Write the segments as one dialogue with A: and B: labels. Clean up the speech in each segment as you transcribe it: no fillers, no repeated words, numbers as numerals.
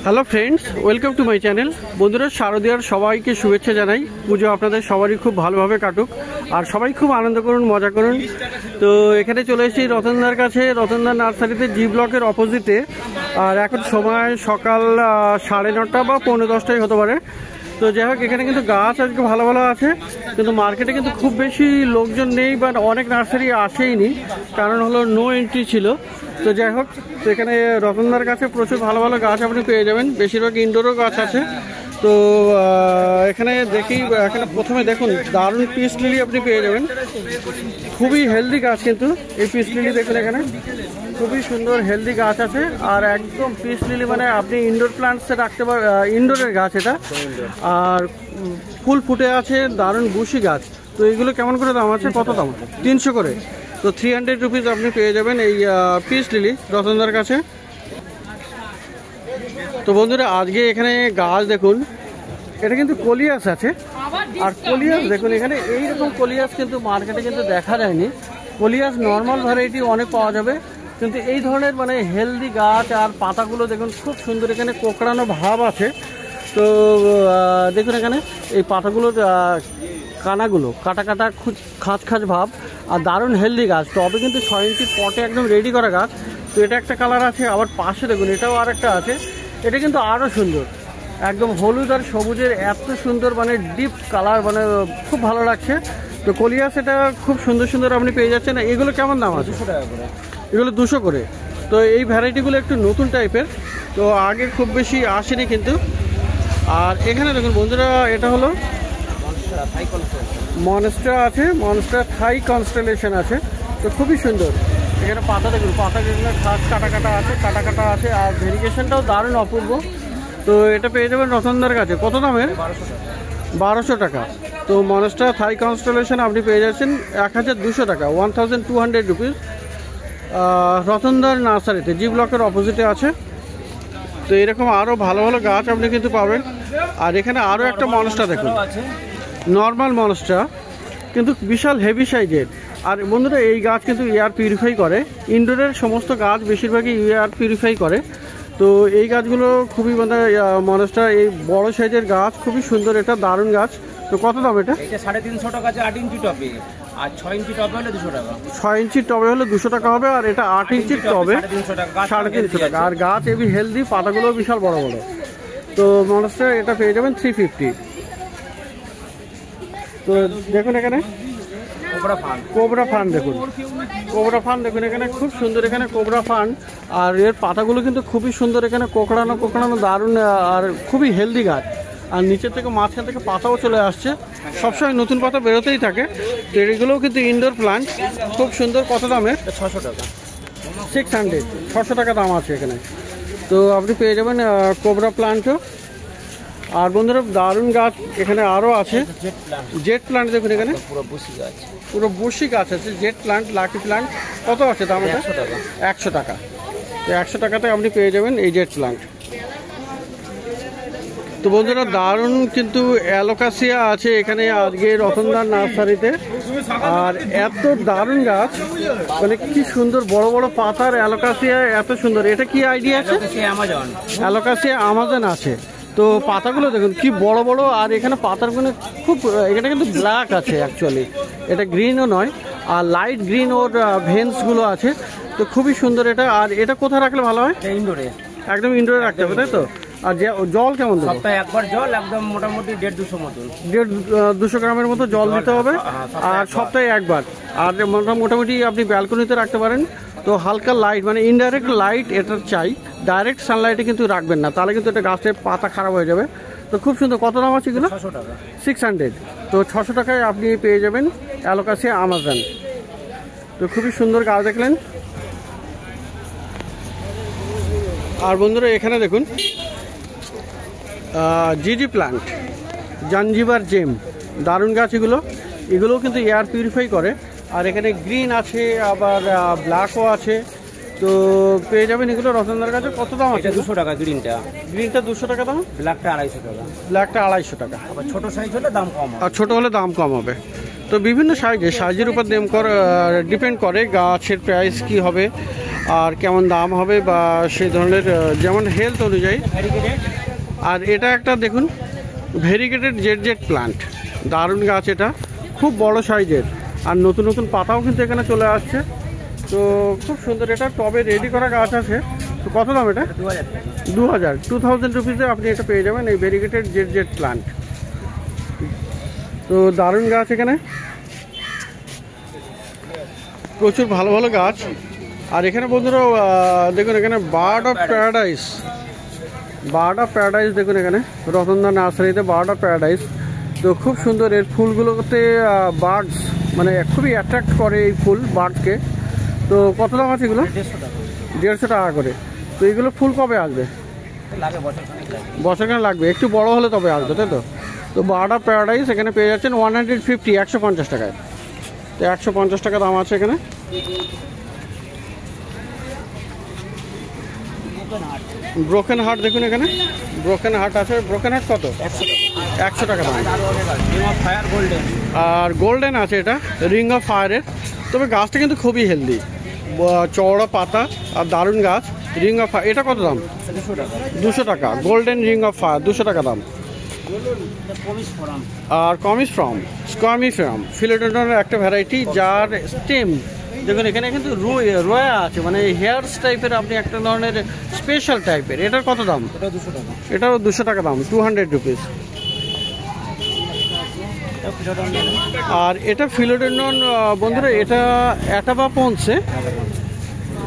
A: Hello friends, welcome to my channel. বন্ধুরা, শারদীয়ার সবাইকে শুভেচ্ছা জানাই। পুজো আপনাদের সবারই খুব ভালোভাবে কাটুক আর সবাই খুব আনন্দ করুন, মজা করুন। তো এখানে চলে এসেছি রতনদার কাছে, রতনদার নার্সারিতে, জি ব্লকের অপোজিটে। আর এখন সময় সকাল 9:30 বা 9:45 হতে পারে। তো যাই হোক, এখানে কিন্তু গাছ আজকে ভালো ভালো আছে, কিন্তু মার্কেটে কিন্তু খুব বেশি লোকজন নেই বা অনেক নার্সারি আসেইনি, কারণ হলো নো এন্ট্রি ছিল। তো যাই হোক, তো এখানে রতনদার কাছে প্রচুর ভালো ভালো গাছ আপনি পেয়ে যাবেন, বেশিরভাগ ইনডোরও গাছ আছে। তো এখানে দেখি, এখানে প্রথমে দেখুন দারুণ পিস লিলি আপনি পেয়ে যাবেন, খুবই হেলদি গাছ। কিন্তু এই পিস লিলি দেখুন, এখানে খুবই সুন্দর হেলদি গাছ আছে। আর একদম পিস লিলি মানে আপনি ইনডোর প্লান্টসে রাখতে পার, ইনডোরের গাছ এটা। আর ফুল ফুটে আছে, দারুণ বুশি গাছ। তো এইগুলো কেমন করে দাম আছে? কত দাম? 300 করে। তো 300 রুপিস আপনি পেয়ে যাবেন এই পিস লিলি রতনদার কাছে। তো বন্ধুরা, আজকে এখানে গাছ দেখুন, এটা কিন্তু কলিয়াস আছে। আর কলিয়াস দেখুন, এখানে এইরকম কলিয়াস কিন্তু মার্কেটে কিন্তু দেখা যায়নি। কলিয়াস নর্মাল ভ্যারাইটি অনেক পাওয়া যাবে, কিন্তু এই ধরনের মানে হেলদি গাছ আর পাতাগুলো দেখুন খুব সুন্দর, এখানে কোঁকড়ানো ভাব আছে। তো দেখুন এখানে এই পাতাগুলোর কানাগুলো কাটা কাটা খাঁজ খাঁজ ভাব, আর দারুণ হেলদি গাছ। টবে কিন্তু 6 ইঞ্চির পটে একদম রেডি করা গাছ। তো এটা একটা কালার আছে, আবার পাশে দেখুন এটাও আর একটা আছে, এটা কিন্তু আরও সুন্দর, একদম হলুদ আর সবুজের এত সুন্দর মানে ডিপ কালার, মানে খুব ভালো লাগছে। তো কলিয়াস এটা খুব সুন্দর সুন্দর আপনি পেয়ে যাচ্ছেন। এগুলো কেমন দাম আছে?
B: 200 টাকা করে।
A: এগুলো 200 করে। তো এই ভ্যারাইটিগুলো একটু নতুন টাইপের, তো আগে খুব বেশি আসেনি কিন্তু। আর এখানে দেখুন বন্ধুরা, এটা হলো মনস্টার আছে, মনস্টার থাই কনস্টেলেশন আছে। তো খুবই সুন্দর, এখানে পাতা দেখুন, পাতা যেগুলো খাস কাটা কাটা আছে, কাটা কাটা আছে, আর ভেরিগেশনটাও দারুণ অপূর্ব। তো এটা পেয়ে যাবেন রতনদার কাছে। কত দামের? 1200 টাকা। তো মনস্টার থাই কনস্টেলেশন আপনি পেয়ে যাচ্ছেন 1200 টাকা, 1200 রুপিস, রতনদার নার্সারিতে, জি ব্লকের অপোজিটে আছে। তো এরকম আরও ভালো ভালো গাছ আপনি কিন্তু পাবেন। আর এখানে আরও একটা মনস্টার দেখুন, নর্মাল মনস্টার, কিন্তু বিশাল হেভি সাইজের। আর বন্ধুরা, এই গাছ কিন্তু এয়ার পিউরিফাই করে, ইনডোরের সমস্ত গাছ বেশিরভাগই এয়ার পিউরিফাই করে। তো এই গাছগুলো খুবই মানে মনস্টার, এই বড় সাইজের গাছ, খুবই সুন্দর, এটা দারুণ গাছ। তো কত দাম এটা?
B: 350 টাকা আছে 8 ইঞ্চি টবে, আর 6 ইঞ্চি টবে হলে 200 টাকা।
A: 6 ইঞ্চির টবে হলে 200 টাকা হবে, আর এটা 8 ইঞ্চির টবে 350 টাকা। আর গাছ এবি হেলদি, পাতাগুলো বিশাল বড় বড়। তো মনস্টার এটা পেয়ে যাবেন 350। তো দেখুন এখানে কোবরা ফান দেখুন, কোবরা ফান দেখুন, এখানে খুব সুন্দর, এখানে কোবরা ফান। আর এর পাতাগুলো কিন্তু খুবই সুন্দর, এখানে কোঁকড়ানো কোঁকড়ানো দারুণ, আর খুবই হেলদি গাছ। আর নিচের থেকে মাঝখান থেকে পাতাও চলে আসছে, সবসময় নতুন পাতা বেরোতেই থাকে। তো এগুলোও কিন্তু ইনডোর প্লান্ট, খুব সুন্দর। কত দামে?
B: 600 টাকা।
A: 600 টাকা দাম আছে এখানে। তো আপনি পেয়ে যাবেন কোবরা প্লান্টও। আর বন্ধুরা, দারুণ গাছ এখানে আরও আছে। জেট প্লান্ট দেখুন, এখানে পুরো বসি গাছ আছে, জেট প্লান্ট, লাকি প্লান্ট। কত আছে দাম?
B: 100 টাকা।
A: 100 টাকা। তো 100 টাকাতে আপনি পেয়ে যাবেন এই জেট প্লান্ট। তো বন্ধুরা, দারুণ কিন্তু অ্যালোকাসিয়া আছে এখানে আজকে রতনদার নার্সারিতে। আর এত দারুণ গাছ, মানে কি সুন্দর বড় বড় পাতার অ্যালোকাসিয়া, এত সুন্দর। এটা কি আইডিয়া আছে? অ্যালোকাসিয়া আমাজন আছে। তো পাতাগুলো দেখুন কি বড় বড়, আর এখানে পাতাগুলো খুব, এখানে কিন্তু ব্ল্যাক আছে অ্যাকচুয়ালি, এটা গ্রিনও নয়, আর লাইট গ্রিন ওর ভেন্সগুলো আছে। তো খুবই সুন্দর এটা। আর এটা কোথায় রাখলে ভালো হয়?
B: ইনডোরে,
A: একদম ইনডোরে রাখতে হবে, তাই তো? আর জল কেমন দেবো?
B: সপ্তাহে একবার জল, একদম মোটামুটি 150-200 মতো,
A: 200 গ্রামের মতো জল দিতে হবে, আর সপ্তাহে একবার। আর মোটামুটি আপনি ব্যালকনিতে রাখতে পারেন। তো হালকা লাইট, মানে ইনডাইরেক্ট লাইট এটা চাই, ডাইরেক্ট সানলাইটে কিন্তু রাখবেন না, তাহলে কিন্তু এটা গাছের পাতা খারাপ হয়ে যাবে। তো খুব সুন্দর। কত দাম আছে এগুলো?
B: 600 টাকা।
A: 600। তো 600 টাকায় আপনি পেয়ে যাবেন অ্যালোকাসিয়া আমাজন। তো খুবই সুন্দর গাছ দেখলেন। আর বন্ধুরা, এখানে দেখুন জিজি প্লান্ট, জাঞ্জিবার জেম, দারুণ গাছ এগুলো। এগুলোও কিন্তু এয়ার পিউরিফাই করে। আর এখানে গ্রিন আছে, আবার ব্ল্যাকও আছে। তো পেয়ে যাবেন এগুলো রতনদার কাছে। কত দাম আছে?
B: 200 টাকা গ্রিনটা।
A: 200 টাকা দাম,
B: ব্ল্যাকটা 250 টাকা।
A: ব্ল্যাকটা 250 টাকা।
B: আবার ছোট সাইজ হলে দাম কম,
A: আর ছোটো হলে দাম কম হবে। তো বিভিন্ন সাইজের উপর ডিপেন্ড করে গাছের প্রাইস কি হবে। আর কেমন দাম হবে বা সেই ধরনের যেমন হেলথ অনুযায়ী। আর এটা একটা দেখুন ভেরিগেটেড জেড প্লান্ট, দারুণ গাছ, এটা খুব বড় সাইজের আর নতুন নতুন পাতাও কিন্তু এখানে চলে আসছে। তো খুব সুন্দর, এটা টবে রেডি করা গাছ আছে। তো কত দাম এটা? 2000 রুপিসে আপনি এটা পেয়ে যাবেন, এই ভেরিগেটেড জেড প্লান্ট। তো দারুণ গাছ, এখানে প্রচুর ভালো ভালো গাছ। আর এখানে বন্ধুরা দেখুন এখানে বার্ড অফ প্যারাডাইস দেখুন এখানে রতনদা নার্সারিতে বার্ড অফ প্যারাডাইস। তো খুব সুন্দর, এর ফুলগুলোতে বার্ডস মানে খুবই অ্যাট্রাক্ট করে এই ফুল বার্ডকে। তো কত দাম আছে এগুলো? 150 টাকা করে। তো এইগুলো ফুল কবে আসবে? বছরখানে লাগবে, একটু বড় হলে তবে আসবে, তাই তো? তো বার্ড অফ প্যারাডাইস এখানে পেয়ে যাচ্ছেন 150 টাকায়। তো 150 টাকা দাম আছে এখানে। ব্রোকেন হার্ট দেখুন এখানে ব্রোকেন হার্ট আছে। ব্রোকেন হার্ট কত? 100 টাকা দাম। আর গোল্ডেন আছে এটা রিং অফ ফায়ারের। তবে গাছটা কিন্তু খুবই হেলদি, চওড়া পাতা আর দারুণ গাছ। রিং অফ ফায়ার এটা কত দাম? 200 টাকা। গোল্ডেন রিং অফ ফায়ার 200 টাকা দাম। আর স্কমিফ্রাম ফিলোডেন্ড্রনের একটা ভ্যারাইটি, যার স্টেম দেখুন এখানে কিন্তু রোয়া আছে, মানে হেয়ারস টাইপের, আপনি একটা ধরনের স্পেশাল টাইপের। এটার কত দাম? এটাও 200 টাকা দাম, 200 রুপিস। আর এটা ফিলোডেন্ড্রন বন্ধুরা, এটা অ্যাটাবা পন্সে।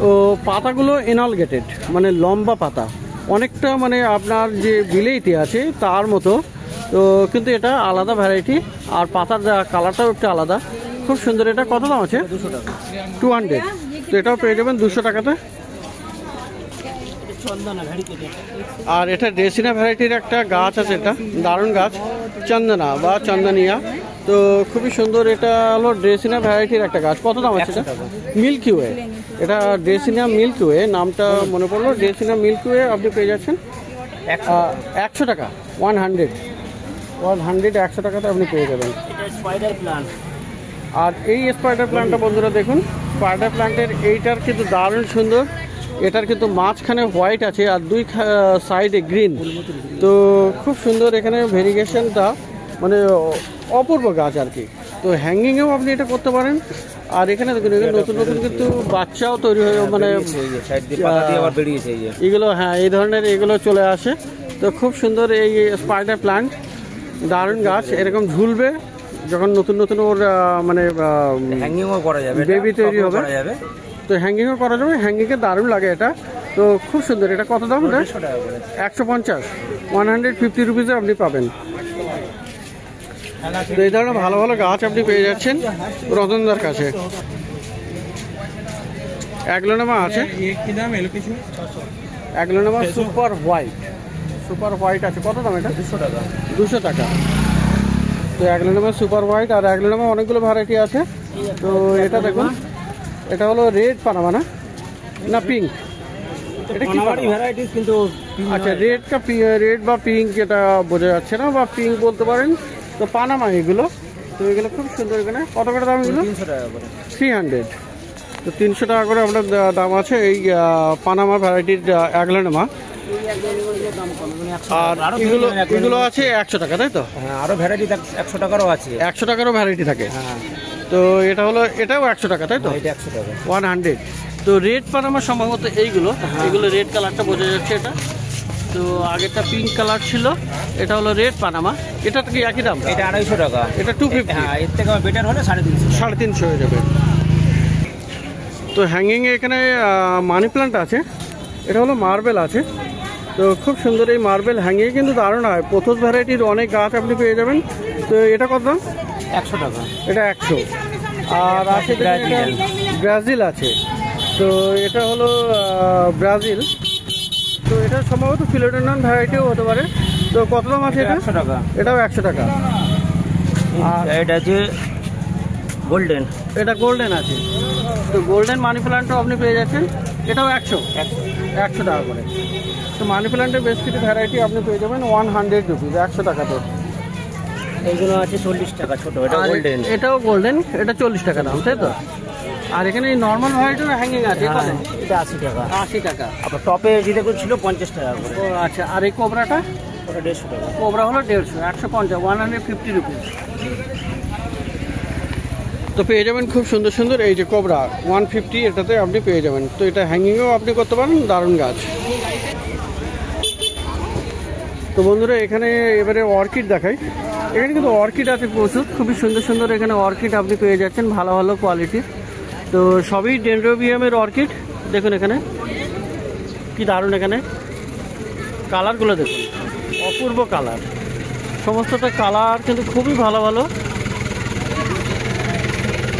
A: ও পাতাগুলো এনালগেটেড, মানে লম্বা পাতা, অনেকটা মানে আপনার যে বিলেইতে আছে তার মতো। তো কিন্তু এটা আলাদা ভ্যারাইটি, আর পাতার কালারটাও একটু আলাদা, খুব সুন্দর। এটা কত দাম আছে? 200। তো এটাও পেয়ে যাবেন 200 টাকাতে। আর এটা ড্রেসিনা ভ্যারাইটির একটা গাছ আছে, এটা দারুণ গাছ, চন্দনা বা চন্দনিয়া। তো খুবই সুন্দর, এটা হলো ড্রেসিনা ভ্যারাইটির একটা গাছ। কত দাম আছে এটা? মিল্কি ওয়ে, এটা ড্রেসিনা মিল্কি ওয়ে, নামটা মনে পড়লো, ড্রেসিনা মিল্কি ওয়ে আপনি পেয়ে যাচ্ছেন 100 টাকা। 100 টাকাতে আপনি পেয়ে যাবেন। আর এই স্পাইডার প্ল্যান্টটা বন্ধুরা দেখুন, স্পাইডার প্ল্যান্টের এইটার কিন্তু দারুণ সুন্দর। এটার কিন্তু মাঝখানে হোয়াইট আছে আর দুই সাইডে গ্রিন। তো খুব সুন্দর, এখানে ভেরিগেশনটা মানে অপূর্ব গাছ আর কি। তো হ্যাঙ্গিংয়েও আপনি এটা করতে পারেন। আর এখানে দেখুন নতুন নতুন কিন্তু বাচ্চাও তৈরি হয়ে মানে এগুলো, হ্যাঁ এই ধরনের এগুলো চলে আসে। তো খুব সুন্দর এই স্পাইডার প্ল্যান্ট, দারুণ গাছ। এরকম ঝুলবে যখন নতুন নতুন ওর মানে
B: হ্যাঙ্গিংও করা যাবে,
A: বেবি তৈরি হবে। তো হ্যাঙ্গিংও করা যাবে, হ্যাঙ্গিংয়ে দারুণ লাগে এটা। তো খুব সুন্দর। এটা কত দাম? 150, 150 রুপিসে আপনি পাবেন। তো এই ধরনের ভালো ভালো গাছ আপনি পেয়ে যাচ্ছেন রতনদার কাছে। অ্যাগ্লোনেমা আছে, অ্যাগ্লোনেমা সুপার হোয়াইট আছে। কত দাম এটা? 200 টাকা। তো অ্যাগ্লোনেমা সুপার হোয়াইট। আর অ্যাগ্লোনেমা অনেকগুলো ভ্যারাইটি আছে। তো এটা দেখুন, এটা হলো রেড পানামা না পিঙ্ক? এটা কি ভ্যারাইটি কিন্তু? আচ্ছা, রেড বা পিঙ্ক এটা বোঝা যাচ্ছে না, বা পিঙ্ক বলতে পারেন। তো পানামা এগুলো। তো এগুলো খুব সুন্দর। এখানে কত করে দাম এগুলো?
B: 300 টাকা করে।
A: 300। তো 300 টাকা করে আপনার দাম আছে এই পানামা ভ্যারাইটির অ্যাগ্লোনেমা। আর এগুলো আছে 100 টাকা, তাই তো?
B: হ্যাঁ, আরো ভ্যারাইটি 100 টাকারও আছে।
A: 100 টাকারও ভ্যারাইটি থাকে।
B: হ্যাঁ।
A: তো এটা হলো, এটাও 100 টাকা, তাই তো?
B: এটা 100 টাকা,
A: 100। তো রেড পানামা সম্ভবত এইগুলো, এগুলো রেড কালারটা বোঝা যাচ্ছে এটা। তো আগেরটা পিঙ্ক কালার ছিল, এটা হলো রেড পানামা। এটা কি একই দাম?
B: এটা 250 টাকা।
A: এটা 250।
B: হ্যাঁ, এর থেকে বেটার হলে
A: 350 হয়ে যাবে। তো হ্যাঙ্গিংয়ে এখানে মানি প্ল্যান্ট আছে, এটা হলো মার্বেল আছে। তো খুব সুন্দর এই মার্বেল হ্যাঙ্গিংয়ে কিন্তু দারুণ হয়। পোথোস ভ্যারাইটির অনেক গাছ আপনি পেয়ে যাবেন। তো এটা কত দাম?
B: 100 টাকা।
A: এটা 100। আর আছে ব্রাজিল আছে। তো এটা হলো ব্রাজিল। তো এটা সম্ভবত ফিলোডেন্ড্রন ভ্যারাইটিও হতে পারে। তো কত দাম আছে এটা?
B: 100 টাকা।
A: এটাও 100 টাকা।
B: আর এটা আছে গোল্ডেন,
A: এটা গোল্ডেন আছে। তো গোল্ডেন মানি প্ল্যান্টও আপনি পেয়ে যাচ্ছেন, এটাও 100 টাকা করে। তো মানি প্ল্যান্টের বেশ কিছু ভ্যারাইটি আপনি পেয়ে যাবেন 100 রুপিস, 100 টাকাতে।
B: এইগুলো আছে 40 টাকা ছোট, এটা গোল্ডেন।
A: এটাও গোল্ডেন, এটা 40 টাকা দাম, তাই তো? আর এখানে এই নর্মাল ভ্যারাইটির হ্যাঙ্গিং আছে,
B: এটা এটা 80 টাকা।
A: 80 টাকা।
B: আবার টপে যেটা ছিল 50 টাকা করে।
A: ও আচ্ছা, আর এই কোবরাটা?
B: ওটা 150 টাকা।
A: কোবরা হলো 150, 150, 150 রুপিস। তো পেয়ে যাবেন খুব সুন্দর সুন্দর এই যে কোবরা 150, এটাতে আপনি পেয়ে যাবেন। তো এটা হ্যাঙ্গিংও আপনি করতে পারেন, দারুণ গাছ। তো বন্ধুরা এখানে এবারে অর্কিড দেখাই। এখানে কিন্তু অর্কিড আছে প্রচুর, খুবই সুন্দর সুন্দর এখানে অর্কিড আপনি পেয়ে যাচ্ছেন, ভালো ভালো কোয়ালিটির। তো সবই ডেনড্রোবিয়ামের অর্কিড। দেখুন এখানে কি দারুণ, এখানে কালারগুলো দেখুন, অপূর্ব কালার, সমস্তটা কালার কিন্তু খুবই ভালো ভালো।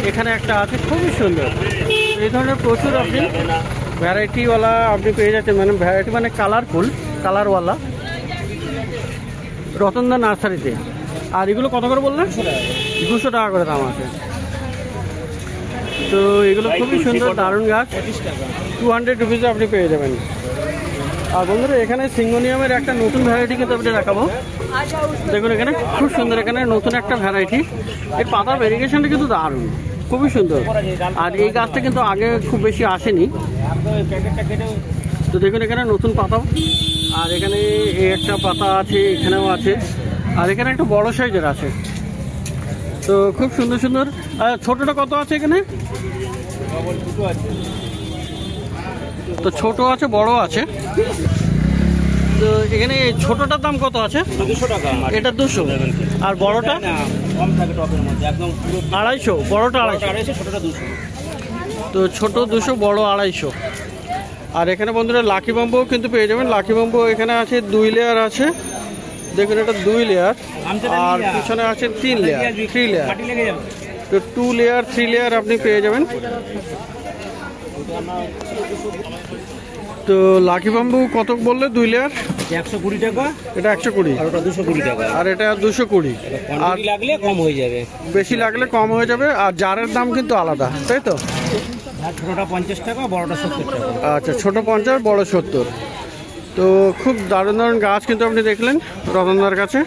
A: এখানে একটা আছে খুবই সুন্দর, এই ধরনের প্রচুর আপনি ভ্যারাইটিওয়ালা আপনি পেয়ে যাচ্ছেন, মানে ভ্যারাইটি মানে কালারফুল, কালারওয়ালা, রতনদা নার্সারিতে। আর এগুলো কত করে বললেন? 200 টাকা করে দাম আছে। তো এগুলো খুবই সুন্দর দারুণ গাছ, 200 রুপিসে আপনি পেয়ে যাবেন। আর বন্ধুরা এখানে সিঙ্গোনিয়ামের একটা নতুন ভ্যারাইটি কিন্তু আপনি দেখাবো। দেখুন এখানে খুব সুন্দর, এখানে নতুন একটা ভ্যারাইটি। এই পাতা ভেরিগেশনটা কিন্তু দারুণ, খুবই সুন্দর। আর এই গাছটা কিন্তু আগে খুব বেশি আসেনি। তো দেখুন এখানে নতুন পাতা, আর এখানে এই একটা পাতা আছে, এখানেও আছে, আর এখানে একটা বড় সাইজের আছে। তো খুব সুন্দর সুন্দর। ছোটটা কত আছে এখানে? তো ছোট আছে, বড় আছে। তো এখানে ছোটটার দাম কত আছে?
B: 200 টাকা।
A: এটা 200, আর বড়টা
B: কম থাকে টপের মধ্যে, একদম
A: 250, বড়টা 250,
B: ছোটটা 200।
A: তো ছোট 200, বড় 250। আর এখানে বন্ধুরা লাকি বাম্বু কিন্তু পেয়ে যাবেন। লাকি বাম্বু এখানে আছে 2 লেয়ার আছে, দেখুন এটা 2 লেয়ার, আর পিছনে আছে 3 লেয়ার, 3 লেয়ার। তো 2 লেয়ার 3 লেয়ার আপনি পেয়ে যাবেন। তো লাকি বাম্বু কত বললে? 2 লেয়ার
B: 120 টাকা।
A: এটা 120,
B: আর ওটা 220 টাকা।
A: আর এটা 220।
B: আর লাগলে কম হয়ে যাবে,
A: বেশি লাগলে কম হয়ে যাবে। আর জারের দাম কিন্তু আলাদা, তাই তো?
B: ছোটটা 50 টাকা, বড়টা 70 টাকা।
A: আচ্ছা, ছোট 50, বড় 70। তো খুব দারুণ দারুণ গাছ কিন্তু আপনি দেখলেন রতনদার কাছে।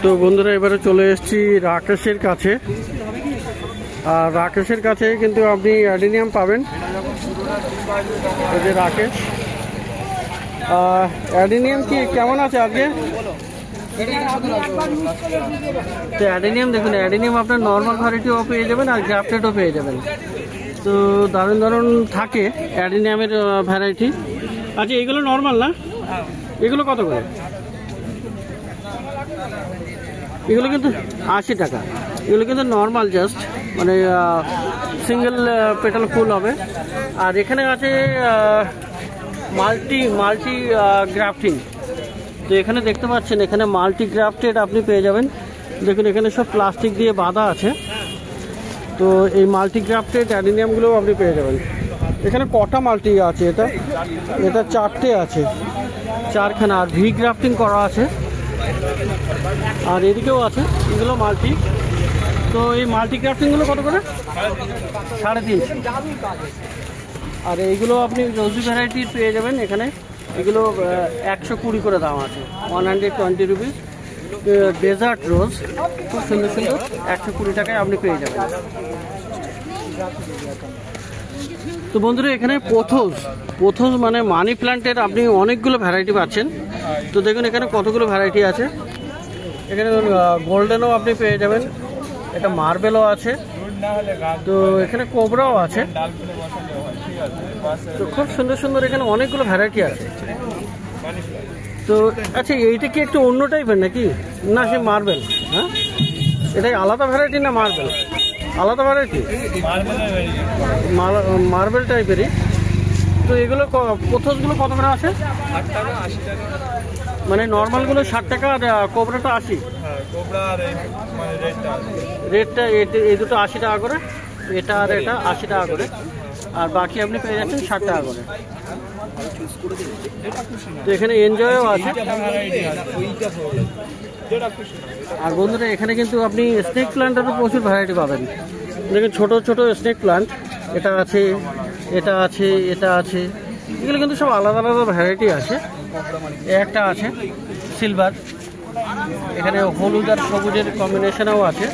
A: তো বন্ধুরা এবারে চলে এসেছি রাকেশের কাছে। আর রাকেশের কাছে কিন্তু আপনি অ্যাডিনিয়াম পাবেন। এই যে রাকেশ, অ্যাডিনিয়াম কি কেমন আছে আজকে? তো অ্যাডিনিয়াম দেখুন, অ্যাডিনিয়াম আপনার নর্মাল ভ্যারাইটিও পেয়ে যাবেন, আর গ্রাফটেডও পেয়ে যাবেন। তো দারুণ দারুণ থাকে অ্যাডিনিয়ামের ভ্যারাইটি। আচ্ছা, এগুলো নর্মাল না? এগুলো কত করে? এগুলো কিন্তু 80 টাকা। এগুলো কিন্তু নর্মাল, জাস্ট মানে সিঙ্গেল পেটাল ফুল হবে। আর এখানে আছে মাল্টি গ্রাফটিং। তো এখানে দেখতে পাচ্ছেন, এখানে মাল্টি গ্রাফটেড আপনি পেয়ে যাবেন। দেখুন এখানে সব প্লাস্টিক দিয়ে বাঁধা আছে। তো এই মাল্টি গ্রাফটেড অ্যাডিনিয়ামগুলোও আপনি পেয়ে যাবেন। এখানে কটা মাল্টি আছে? এটা 4টে আছে, 4খানা। আর ভি গ্রাফটিং করা আছে, আর এদিকেও আছে, এগুলো মাল্টি। তো এই মাল্টি গ্রাফটিংগুলো কত করে? 350। আর এইগুলো আপনি রোজি ভ্যারাইটির পেয়ে যাবেন এখানে। এগুলো 120 করে দাম আছে, 120 রুপিস। ডেজার্ট রোজ খুব সুন্দর সুন্দর, 120 টাকায় আপনি পেয়ে যাবেন। তো বন্ধুরা এখানে পোথোস মানে মানি প্ল্যান্টের আপনি অনেকগুলো ভ্যারাইটি পাচ্ছেন। তো দেখুন এখানে কতগুলো ভ্যারাইটি আছে। এখানে গোল্ডেনও আপনি পেয়ে যাবেন, এটা মার্বেলও আছে, তো এখানে কোবরাও আছে। তো খুব সুন্দর সুন্দর এখানে অনেকগুলো ভ্যারাইটি আছে। তো আচ্ছা, এইটা কি একটু অন্য টাইপের নাকি? না সে মার্বেল? হ্যাঁ, এটাই আলাদা ভ্যারাইটি না মার্বেল? আলাদা ভ্যারাইটি, মার্বেল টাইপেরই। তো এগুলো পোথোসগুলো কত করে আছে?
C: 60 টাকা, 80 টাকা।
A: মানে নর্মালগুলো 60 টাকা, আর কোবরাটা 80?
C: হ্যাঁ, কোবরা আর মানে
A: রেটটা এই দুটো 80 টাকা করে, এটা আর এটা 80 টাকা করে, আর বাকি আপনি পেয়ে যাচ্ছেন 60 টাকা করে। তো এখানে এনজয়ও আছে। আর বন্ধুরা এখানে কিন্তু আপনি স্নেক প্ল্যান্টেরও প্রচুর ভ্যারাইটি পাবেন। দেখুন ছোট ছোট স্নেক প্ল্যান্ট, এটা আছে, এটা আছে, এটা আছে। এগুলো কিন্তু সব আলাদা আলাদা ভ্যারাইটি আছে। একটা আছে সিলভার, এখানে হলুদ আর সবুজের কম্বিনেশনও আছে।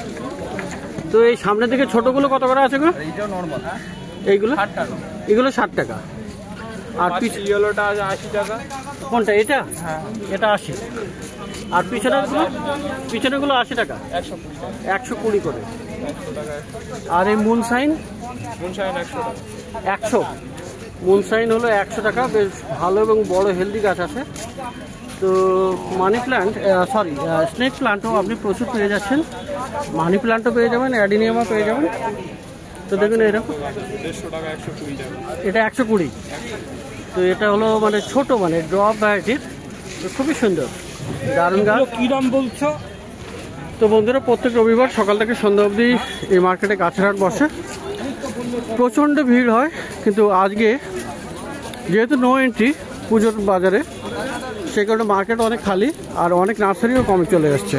A: তো এই সামনের দিকে ছোটগুলো কত করে আছে গো?
C: এইটা নর্মাল
A: এইগুলো
C: 60 টাকা।
A: এগুলো 60 টাকা। আর
C: ইয়েলোটা আছে 80 টাকা।
A: কোনটা এটা?
C: হ্যাঁ
A: এটা 80। আর পিছনেগুলো 80 টাকা,
C: 120 টাকা।
A: 120 করে।
C: 100 টাকা।
A: আর এই মুনশাইন
C: মুনশাইন 100 টাকা।
A: 100। মুনশাইন হলো 100 টাকা, বেশ ভালো এবং বড় হেলদি গাছ আছে। তো মানি প্ল্যান্ট, সরি স্নেক প্ল্যান্টও আপনি প্রচুর পেয়ে যাচ্ছেন, মানি প্ল্যান্টও পেয়ে যাবেন, অ্যাডিনিয়ামও পেয়ে যাবেন। তো দেখুন এরকম
C: 150 টাকা, 120 টাকা।
A: এটা 120। তো এটা হলো মানে ছোট, মানে ড্রপ ভ্যারাইটির, তো খুবই সুন্দর, দারুণ গাছ।
B: কি দাম বলছো?
A: তো বন্ধুরা, প্রত্যেক রবিবার সকাল থেকে সন্ধ্যা অবধি এই মার্কেটে গাছের হাট বসে, প্রচণ্ড ভিড় হয়। কিন্তু আজকে যেহেতু নো এন্ট্রি পুজোর বাজারে, সেই কারণে মার্কেট অনেক খালি, আর অনেক নার্সারিও কমে চলে আসছে।